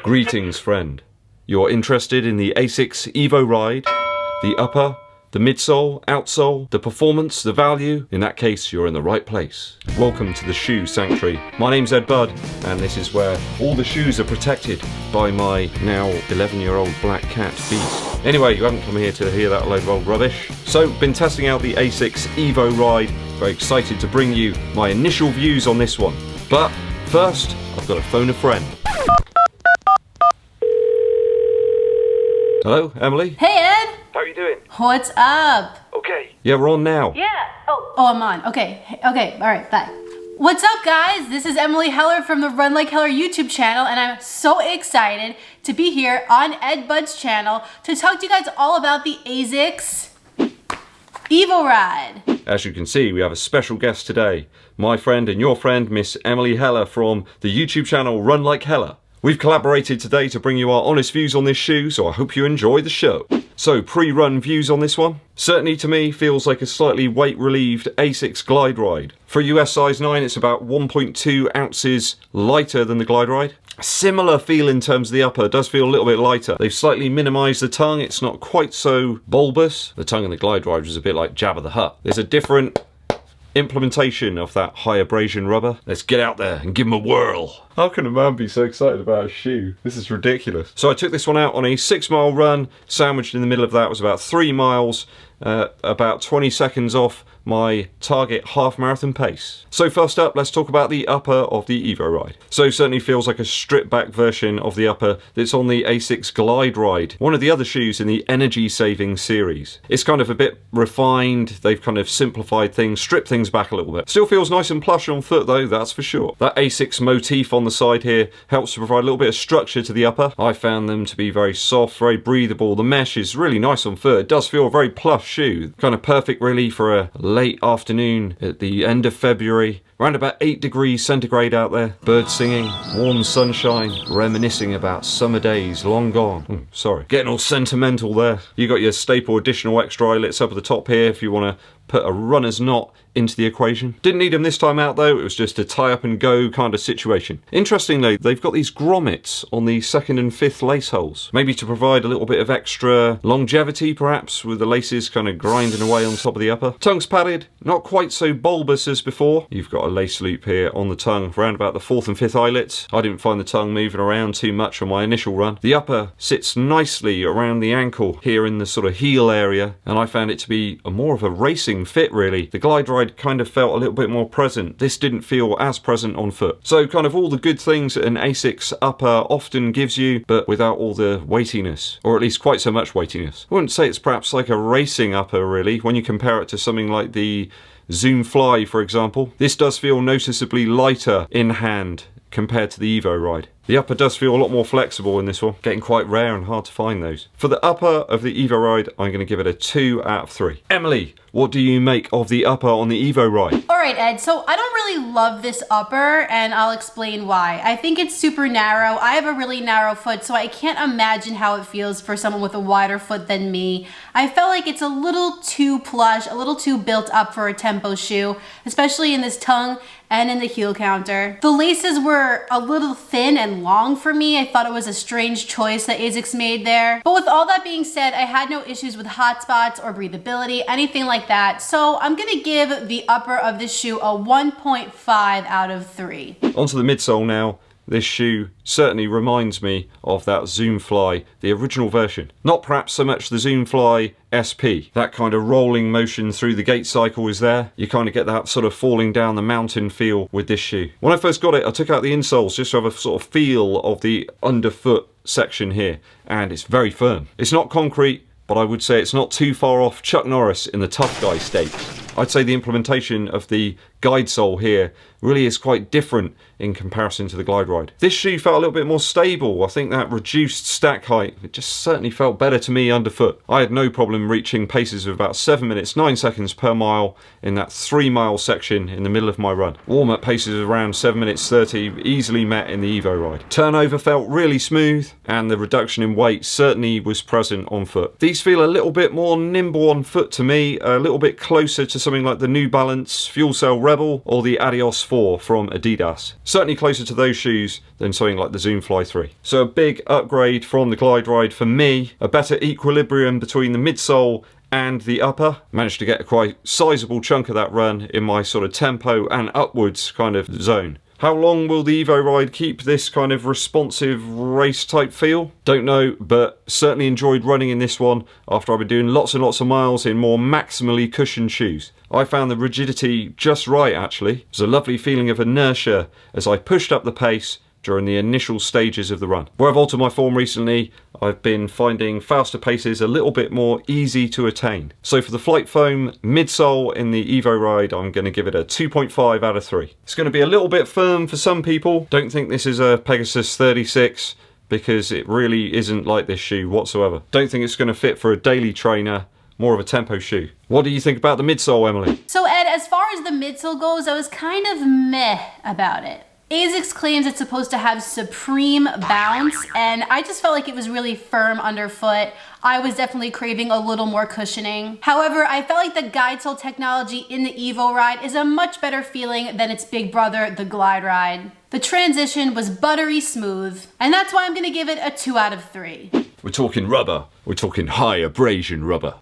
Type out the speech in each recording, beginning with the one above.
Greetings, friend. You're interested in the Asics EvoRide, the upper, the midsole, outsole, the performance, the value? In that case, you're in the right place. Welcome to the Shoe Sanctuary. My name's EDDBUD, and this is where all the shoes are protected by my now 11-year-old black cat Beast. Anyway, you haven't come here to hear that load of old rubbish. So, been testing out the Asics EvoRide. Very excited to bring you my initial views on this one. But first, I've got to phone a friend. Hello, Emily? Hey, Ed! How are you doing? What's up? Okay. Yeah, we're on now. Yeah. Oh, I'm on. Okay. Alright, bye. What's up, guys? This is Emily Heller from the Run Like Heller YouTube channel, and I'm so excited to be here on EDDBUD's channel to talk to you guys all about the Asics EvoRide. As you can see, we have a special guest today. My friend and your friend, Miss Emily Heller from the YouTube channel Run Like Heller. We've collaborated today to bring you our honest views on this shoe, so I hope you enjoy the show. So, pre-run views on this one? Certainly to me, feels like a slightly weight-relieved Asics Glide Ride. For a US size 9, it's about 1.2 ounces lighter than the Glide Ride. A similar feel in terms of the upper, does feel a little bit lighter. They've slightly minimised the tongue, it's not quite so bulbous. The tongue in the Glide Ride was a bit like Jabba the Hutt. There's a different implementation of that high abrasion rubber. Let's get out there and give them a whirl. How can a man be so excited about a shoe? This is ridiculous. So I took this one out on a 6-mile run. Sandwiched in the middle of that was about 3 miles, about 20 seconds off my target half marathon pace. So first up, let's talk about the upper of the EvoRide. So certainly feels like a stripped back version of the upper that's on the Asics Glide Ride, one of the other shoes in the energy saving series. It's kind of a bit refined, they've kind of simplified things, stripped things back a little bit. Still feels nice and plush on foot though, that's for sure. That Asics motif on the side here helps to provide a little bit of structure to the upper. I found them to be very soft, very breathable. The mesh is really nice on foot. It does feel a very plush shoe. Kind of perfect really for a late afternoon at the end of February. Around about 8 degrees centigrade out there. Birds singing, warm sunshine, reminiscing about summer days long gone. Sorry, getting all sentimental there. You got your staple additional extra eyelets up at the top here if you want to put a runner's knot into the equation. Didn't need them this time out though, it was just a tie up and go kind of situation. Interestingly, they've got these grommets on the 2nd and 5th lace holes. Maybe to provide a little bit of extra longevity perhaps, with the laces kind of grinding away on top of the upper. Tongue's padded, not quite so bulbous as before. You've got a lace loop here on the tongue around about the 4th and 5th eyelets. I didn't find the tongue moving around too much on my initial run. The upper sits nicely around the ankle here in the sort of heel area, and I found it to be more of a racing fit really. The Glide Ride kind of felt a little bit more present. This didn't feel as present on foot. So kind of all the good things that an Asics upper often gives you, but without all the weightiness, or at least quite so much weightiness. I wouldn't say it's perhaps like a racing upper really, when you compare it to something like the Zoom Fly for example. This does feel noticeably lighter in hand compared to the EvoRide. The upper does feel a lot more flexible in this one, getting quite rare and hard to find those. For the upper of the EvoRide, I'm going to give it a 2 out of 3. Emily, what do you make of the upper on the EvoRide? Alright, Ed, so I don't really love this upper, and I'll explain why. I think it's super narrow. I have a really narrow foot, so I can't imagine how it feels for someone with a wider foot than me. I felt like it's a little too plush, a little too built up for a tempo shoe, especially in this tongue and in the heel counter. The laces were a little thin and long for me. I thought it was a strange choice that Asics made there. But with all that being said, I had no issues with hot spots or breathability, anything like that. So I'm gonna give the upper of this shoe a 1.5 out of 3. Onto the midsole now. This shoe certainly reminds me of that Zoom Fly, the original version. Not perhaps so much the Zoom Fly SP. That kind of rolling motion through the gait cycle is there. You kind of get that sort of falling down the mountain feel with this shoe. When I first got it, I took out the insoles just to have a sort of feel of the underfoot section here, and it's very firm. It's not concrete, but I would say it's not too far off Chuck Norris in the tough guy stakes. I'd say the implementation of the guide sole here really is quite different in comparison to the Glide Ride. This shoe felt a little bit more stable. I think that reduced stack height, it just certainly felt better to me underfoot. I had no problem reaching paces of about 7 minutes 9 seconds per mile in that 3-mile section in the middle of my run. Warm-up paces of around 7 minutes 30, easily met in the EvoRide. Turnover felt really smooth, and the reduction in weight certainly was present on foot. These feel a little bit more nimble on foot to me, a little bit closer to something like the New Balance Fuel Cell Rebel or the Adios 4 from Adidas. Certainly closer to those shoes than something like the Zoom Fly 3. So a big upgrade from the Glide Ride for me, a better equilibrium between the midsole and the upper. Managed to get a quite sizable chunk of that run in my sort of tempo and upwards kind of zone. How long will the EvoRide keep this kind of responsive race type feel? Don't know, but certainly enjoyed running in this one after I've been doing lots and lots of miles in more maximally cushioned shoes. I found the rigidity just right actually. It was a lovely feeling of inertia as I pushed up the pace during the initial stages of the run. Where I've altered my form recently, I've been finding faster paces a little bit more easy to attain. So for the Flight Foam midsole in the EvoRide, I'm going to give it a 2.5 out of 3. It's going to be a little bit firm for some people. Don't think this is a Pegasus 36 because it really isn't like this shoe whatsoever. Don't think it's going to fit for a daily trainer. More of a tempo shoe. What do you think about the midsole, Emily? So Ed, as far as the midsole goes, I was kind of meh about it. Asics claims it's supposed to have supreme bounce, and I just felt like it was really firm underfoot. I was definitely craving a little more cushioning. However, I felt like the guide sole technology in the EvoRide is a much better feeling than its big brother, the Glide Ride. The transition was buttery smooth, and that's why I'm gonna give it a 2 out of 3. We're talking rubber. We're talking high abrasion rubber.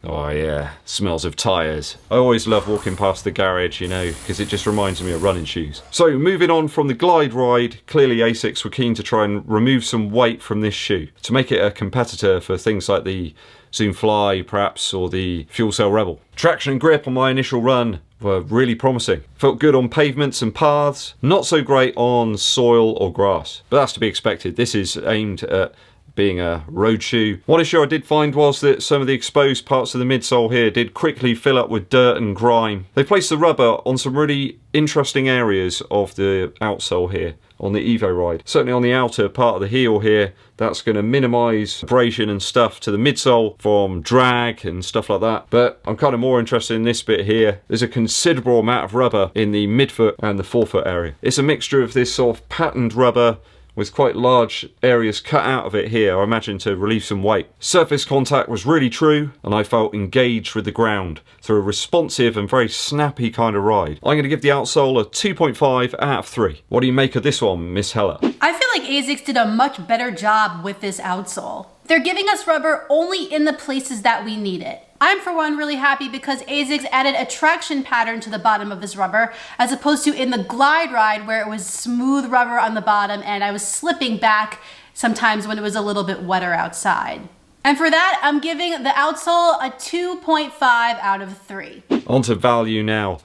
Oh yeah, smells of tyres. I always love walking past the garage, you know, because it just reminds me of running shoes. So moving on from the Glide Ride, clearly Asics were keen to try and remove some weight from this shoe to make it a competitor for things like the Zoom Fly perhaps, or the Fuel Cell Rebel. Traction and grip on my initial run were really promising. Felt good on pavements and paths, not so great on soil or grass, but that's to be expected. This is aimed at being a road shoe. One issue I did find was that some of the exposed parts of the midsole here did quickly fill up with dirt and grime. They placed the rubber on some really interesting areas of the outsole here on the EvoRide. Certainly on the outer part of the heel here, that's going to minimise abrasion and stuff to the midsole from drag and stuff like that. But I'm kind of more interested in this bit here. There's a considerable amount of rubber in the midfoot and the forefoot area. It's a mixture of this sort of patterned rubber with quite large areas cut out of it here, I imagine to relieve some weight. Surface contact was really true, and I felt engaged with the ground through a responsive and very snappy kind of ride. I'm going to give the outsole a 2.5 out of 3. What do you make of this one, Miss Heller? I feel like Asics did a much better job with this outsole. They're giving us rubber only in the places that we need it. I'm for one really happy because Asics added a traction pattern to the bottom of this rubber as opposed to in the Glide Ride where it was smooth rubber on the bottom and I was slipping back sometimes when it was a little bit wetter outside. And for that, I'm giving the outsole a 2.5 out of 3. On to value now.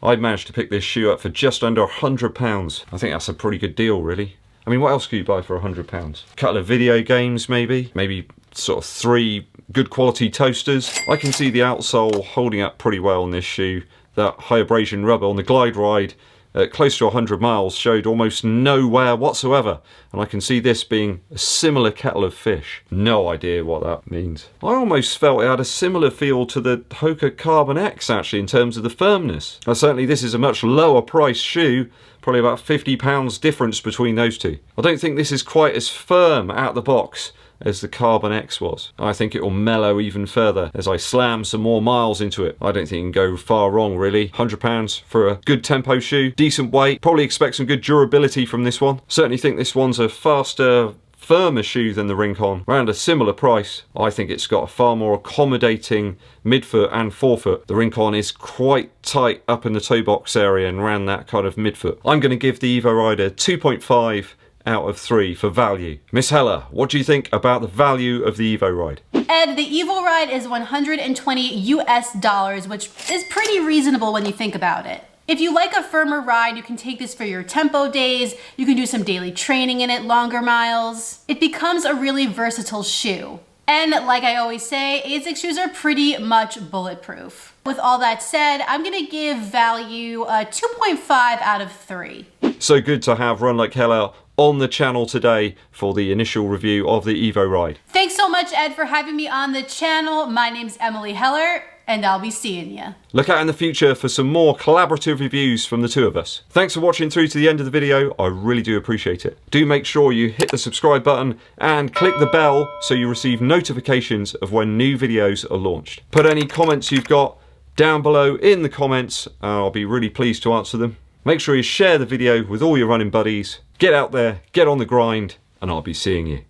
I managed to pick this shoe up for just under £100. I think that's a pretty good deal, really. I mean, what else could you buy for £100? A couple of video games, maybe sort of 3 good quality toasters. I can see the outsole holding up pretty well on this shoe. That high abrasion rubber on the Glide Ride at close to 100 miles showed almost no wear whatsoever, and I can see this being a similar kettle of fish. No idea what that means. I almost felt it had a similar feel to the Hoka Carbon X actually in terms of the firmness. Now certainly this is a much lower price shoe, probably about £50 difference between those two. I don't think this is quite as firm out the box as the Carbon X was. I think it will mellow even further as I slam some more miles into it. I don't think you can go far wrong really. £100 for a good tempo shoe, decent weight, probably expect some good durability from this one. Certainly think this one's a faster, firmer shoe than the Rincon, around a similar price. I think it's got a far more accommodating midfoot and forefoot. The Rincon is quite tight up in the toe box area and around that kind of midfoot. I'm going to give the EvoRide a 2.5 out of 3 for value. Miss Heller, what do you think about the value of the EvoRide? Ed, the EvoRide is $120 US, which is pretty reasonable when you think about it. If you like a firmer ride, you can take this for your tempo days, you can do some daily training in it, longer miles. It becomes a really versatile shoe. And like I always say, Asics shoes are pretty much bulletproof. With all that said, I'm gonna give value a 2.5 out of 3. So good to have Run Like Heller on the channel today for the initial review of the EvoRide. Thanks so much, Ed, for having me on the channel. My name's Emily Heller, and I'll be seeing you. Look out in the future for some more collaborative reviews from the two of us. Thanks for watching through to the end of the video. I really do appreciate it. Do make sure you hit the subscribe button and click the bell so you receive notifications of when new videos are launched. Put any comments you've got down below in the comments. I'll be really pleased to answer them. Make sure you share the video with all your running buddies. Get out there, get on the grind, and I'll be seeing you.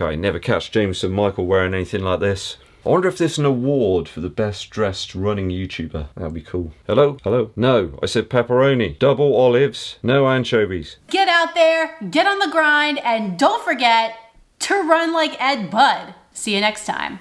Okay, never catch Jameson Michael wearing anything like this. I wonder if there's an award for the best dressed running YouTuber. That'd be cool. Hello? Hello? No, I said pepperoni. Double olives, no anchovies. Get out there, get on the grind, and don't forget to run like EDDBUD. See you next time.